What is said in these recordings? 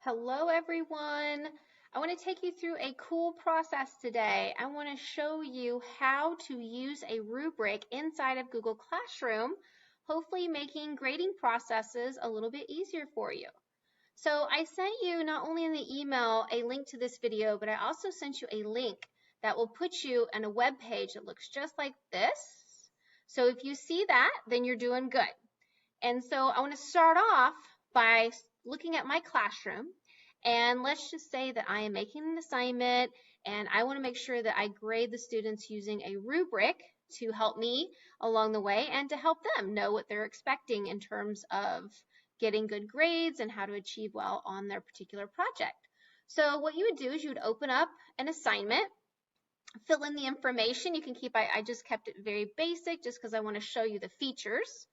Hello, everyone. I want to take you through a cool process today. I want to show you how to use a rubric inside of Google Classroom, hopefully making grading processes a little bit easier for you. So I sent you not only in the email a link to this video, but I also sent you a link that will put you on a web page that looks just like this. So if you see that, then you're doing good. And so I want to start off by looking at my classroom, and let's just say that I am making an assignment and I want to make sure that I grade the students using a rubric to help me along the way and to help them know what they're expecting in terms of getting good grades and how to achieve well on their particular project. So what you would do is you would open up an assignment, fill in the information. You can keep, I just kept it very basic just because I want to show you the features.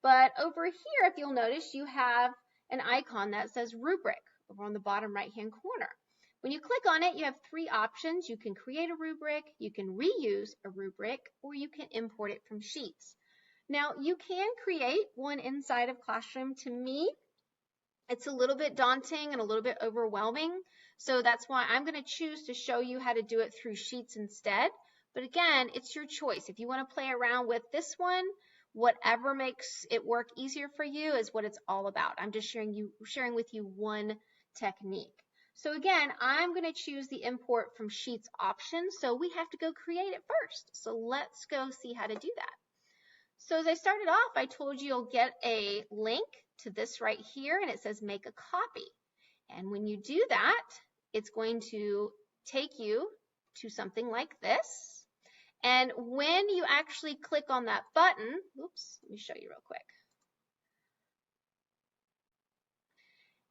But over here, if you'll notice, you have an icon that says Rubric over on the bottom right-hand corner. When you click on it, you have three options. You can create a rubric, you can reuse a rubric, or you can import it from Sheets. Now, you can create one inside of Classroom. To me, it's a little bit daunting and a little bit overwhelming, so that's why I'm going to choose to show you how to do it through Sheets instead. But again, it's your choice. If you want to play around with this one, whatever makes it work easier for you is what it's all about. I'm just sharing with you one technique. So again, I'm going to choose the import from Sheets option, so we have to go create it first. So let's go see how to do that. So as I started off, I told you you'll get a link to this right here, and it says make a copy. And when you do that, it's going to take you to something like this. And when you actually click on that button, oops, let me show you real quick.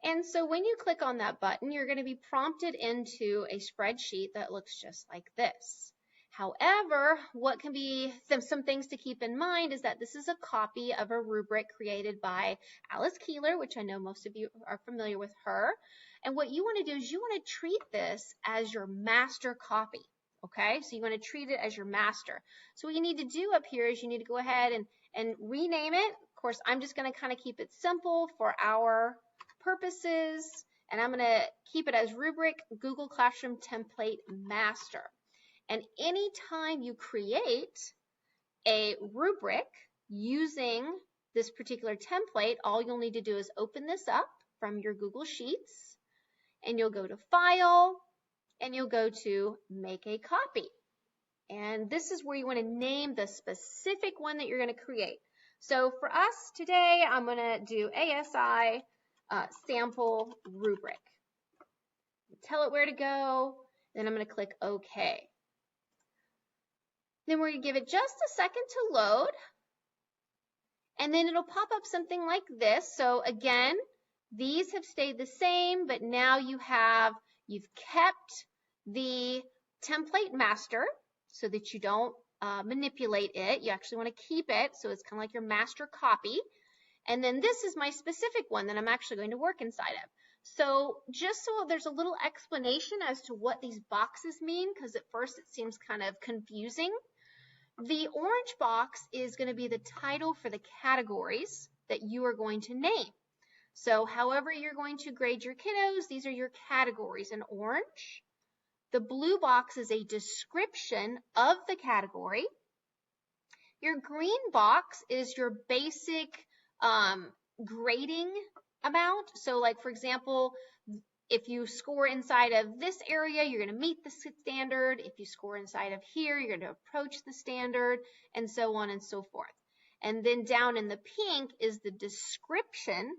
And so when you click on that button, you're going to be prompted into a spreadsheet that looks just like this. However, what can be some things to keep in mind is that this is a copy of a rubric created by Alice Keeler, which I know most of you are familiar with her. And what you want to do is you want to treat this as your master copy. Okay, so you want to treat it as your master. So what you need to do up here is you need to go ahead and rename it. Of course, I'm just going to kind of keep it simple for our purposes, and I'm going to keep it as Rubric Google Classroom Template Master. And anytime you create a rubric using this particular template, all you'll need to do is open this up from your Google Sheets, and you'll go to File, and you'll go to Make a Copy. And this is where you want to name the specific one that you're going to create. So for us today, I'm going to do ASI Sample Rubric. Tell it where to go, then I'm going to click OK. Then we're going to give it just a second to load, and then it'll pop up something like this. So again, these have stayed the same, but now you've kept the template master so that you don't manipulate it. You actually want to keep it, so it's kind of like your master copy. And then this is my specific one that I'm actually going to work inside of. So just so there's a little explanation as to what these boxes mean, because at first it seems kind of confusing. The orange box is going to be the title for the categories that you are going to name. So however you're going to grade your kiddos, these are your categories in orange. The blue box is a description of the category. Your green box is your basic grading amount. So like, for example, if you score inside of this area, you're going to meet the standard. If you score inside of here, you're going to approach the standard, and so on and so forth. And then down in the pink is the description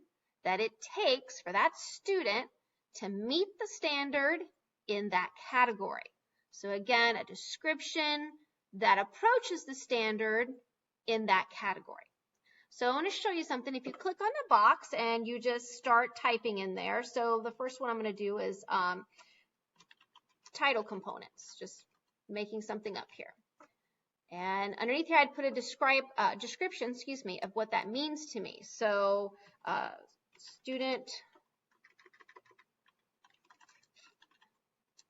that it takes for that student to meet the standard in that category. So again, a description that approaches the standard in that category. So I want to show you something. If you click on the box and you just start typing in there, so the first one I'm going to do is title components, just making something up here. And underneath here, I'd put a description, of what that means to me. So student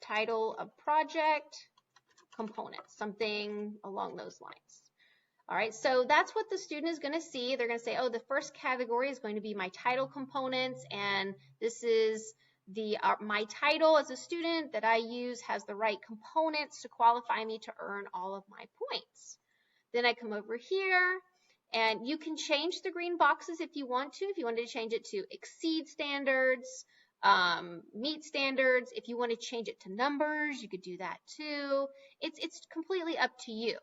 title of project components, something along those lines. All right, so that's what the student is going to see. They're going to say, oh, the first category is going to be my title components, and this is my title as a student that I use has the right components to qualify me to earn all of my points. Then I come over here, and you can change the green boxes if you want to. If you wanted to change it to exceed standards, meet standards. If you want to change it to numbers, you could do that too. It's completely up to you.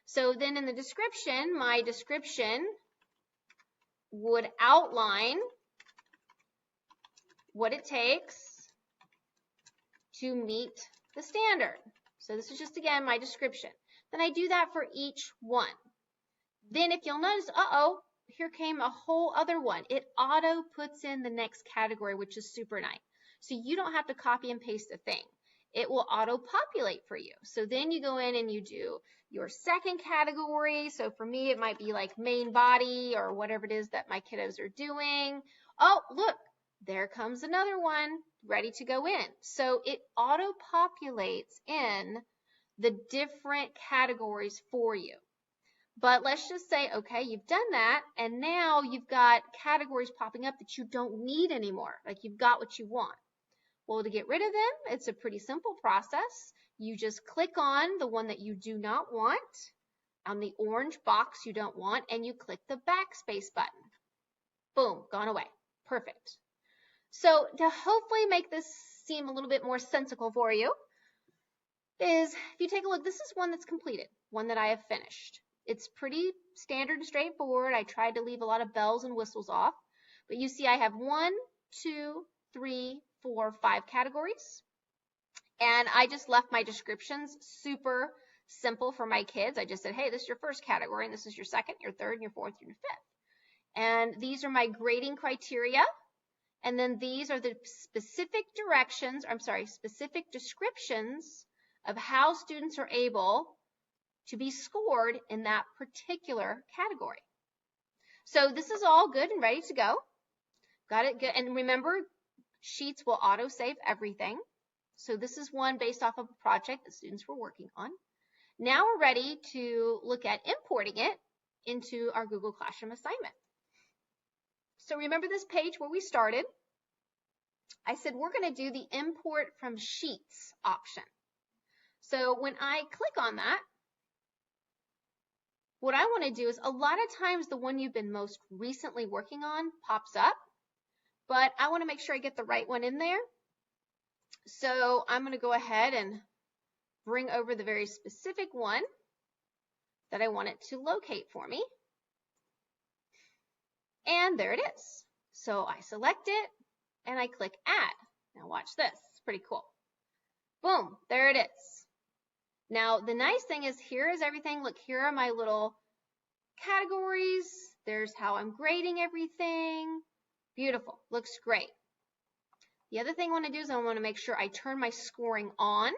So then in the description, my description would outline what it takes to meet the standard. So this is just, again, my description. Then I do that for each one. Then if you'll notice, here came a whole other one. It auto puts in the next category, which is super nice. So you don't have to copy and paste a thing. It will auto populate for you. So then you go in and you do your second category. So for me, it might be like main body or whatever it is that my kiddos are doing. Oh, look, there comes another one ready to go in. So it auto populates in the different categories for you. But let's just say, okay, you've done that, and now you've got categories popping up that you don't need anymore. Like you've got what you want. Well, to get rid of them, it's a pretty simple process. You just click on the one that you do not want, on the orange box you don't want, and you click the backspace button. Boom, gone away. Perfect. So to hopefully make this seem a little bit more sensical for you, is if you take a look, this is one that's completed, one that I have finished. It's pretty standard and straightforward. I tried to leave a lot of bells and whistles off, but you see I have 1, 2, 3, 4, 5 categories, and I just left my descriptions super simple for my kids. I just said, hey, this is your first category, and this is your second, your third, and your fourth, and your fifth. And these are my grading criteria, and then these are the specific specific descriptions of how students are able to be scored in that particular category. So this is all good and ready to go. Got it good. And remember, Sheets will auto-save everything. So this is one based off of a project that students were working on. Now we're ready to look at importing it into our Google Classroom assignment. So remember this page where we started? I said we're going to do the import from Sheets option. So when I click on that, what I want to do is, a lot of times the one you've been most recently working on pops up, but I want to make sure I get the right one in there. So I'm going to go ahead and bring over the very specific one that I want it to locate for me. And there it is. So I select it and I click Add. Now watch this. It's pretty cool. Boom, there it is. Now, the nice thing is, here is everything. Look, here are my little categories. There's how I'm grading everything. Beautiful. Looks great. The other thing I want to do is I want to make sure I turn my scoring on,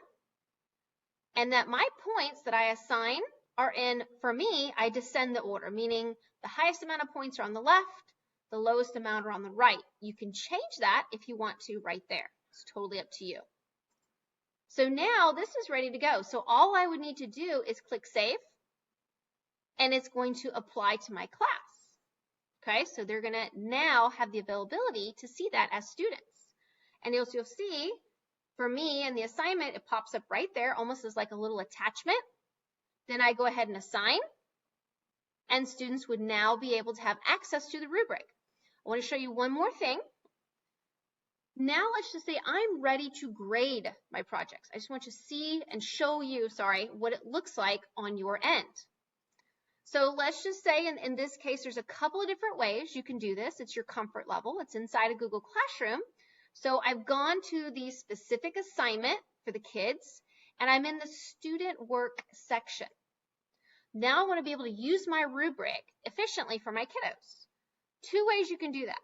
and that my points that I assign are in, for me, I descend the order, meaning the highest amount of points are on the left, the lowest amount are on the right. You can change that if you want to right there. It's totally up to you. So now this is ready to go. So all I would need to do is click Save, and it's going to apply to my class. Okay, so they're going to now have the availability to see that as students. And you'll see, for me and the assignment, it pops up right there, almost as like a little attachment. Then I go ahead and assign, and students would now be able to have access to the rubric. I want to show you one more thing. Now let's just say I'm ready to grade my projects. I just want to see and show you, what it looks like on your end. So let's just say in this case, there's a couple of different ways you can do this. It's your comfort level. It's inside of Google Classroom. So I've gone to the specific assignment for the kids, and I'm in the student work section. Now I want to be able to use my rubric efficiently for my kiddos. Two ways you can do that.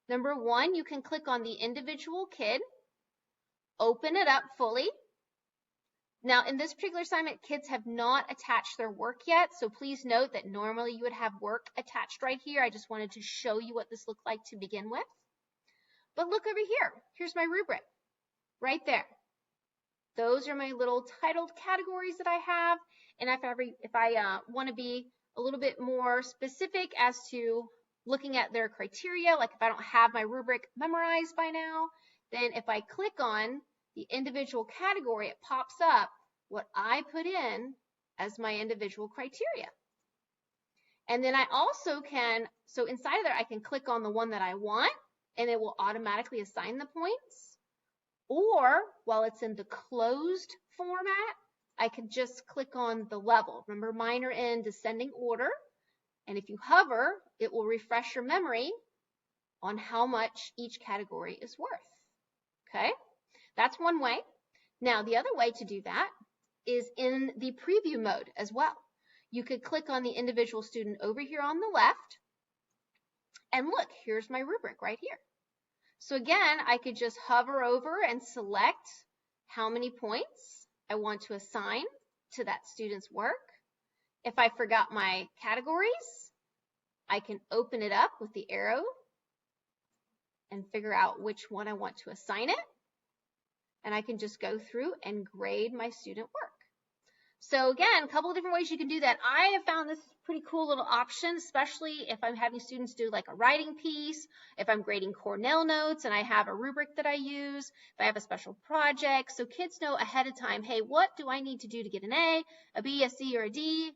Number one, you can click on the individual kid, open it up fully. Now, in this particular assignment, kids have not attached their work yet, so please note that normally you would have work attached right here. I just wanted to show you what this looked like to begin with. But look over here. Here's my rubric right there. Those are my little titled categories that I have. And if I want to be a little bit more specific as to looking at their criteria, like if I don't have my rubric memorized by now, then if I click on the individual category, it pops up what I put in as my individual criteria. And then I also can, so inside of there, I can click on the one that I want, and it will automatically assign the points. Or while it's in the closed format, I can just click on the level. Remember, mine are in descending order. And if you hover, it will refresh your memory on how much each category is worth. Okay, that's one way. Now, the other way to do that is in the preview mode as well. You could click on the individual student over here on the left, and look, here's my rubric right here. So again, I could just hover over and select how many points I want to assign to that student's work. If I forgot my categories, I can open it up with the arrow and figure out which one I want to assign it. And I can just go through and grade my student work. So again, a couple of different ways you can do that. I have found this pretty cool little option, especially if I'm having students do like a writing piece, if I'm grading Cornell notes and I have a rubric that I use, if I have a special project, so kids know ahead of time, hey, what do I need to do to get an A, B, a C, or a D?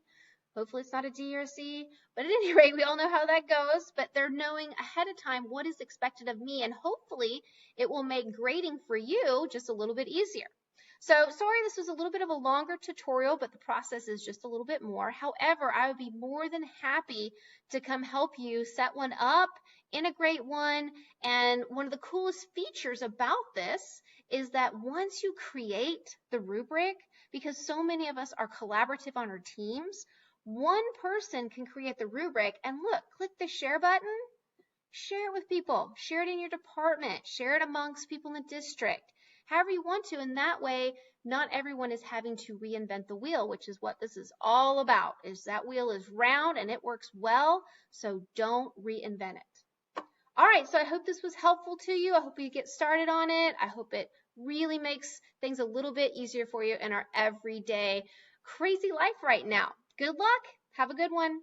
Hopefully it's not a D or a C, but at any rate, we all know how that goes, but they're knowing ahead of time what is expected of me, and hopefully it will make grading for you just a little bit easier. So sorry this was a little bit of a longer tutorial, but the process is just a little bit more. However, I would be more than happy to come help you set one up, integrate one, and one of the coolest features about this is that once you create the rubric, because so many of us are collaborative on our teams, one person can create the rubric, and look, click the share button, share it with people, share it in your department, share it amongst people in the district, however you want to, and that way not everyone is having to reinvent the wheel, which is what this is all about, is that wheel is round and it works well, so don't reinvent it. All right, so I hope this was helpful to you. I hope you get started on it. I hope it really makes things a little bit easier for you in our everyday crazy life right now. Good luck. Have a good one.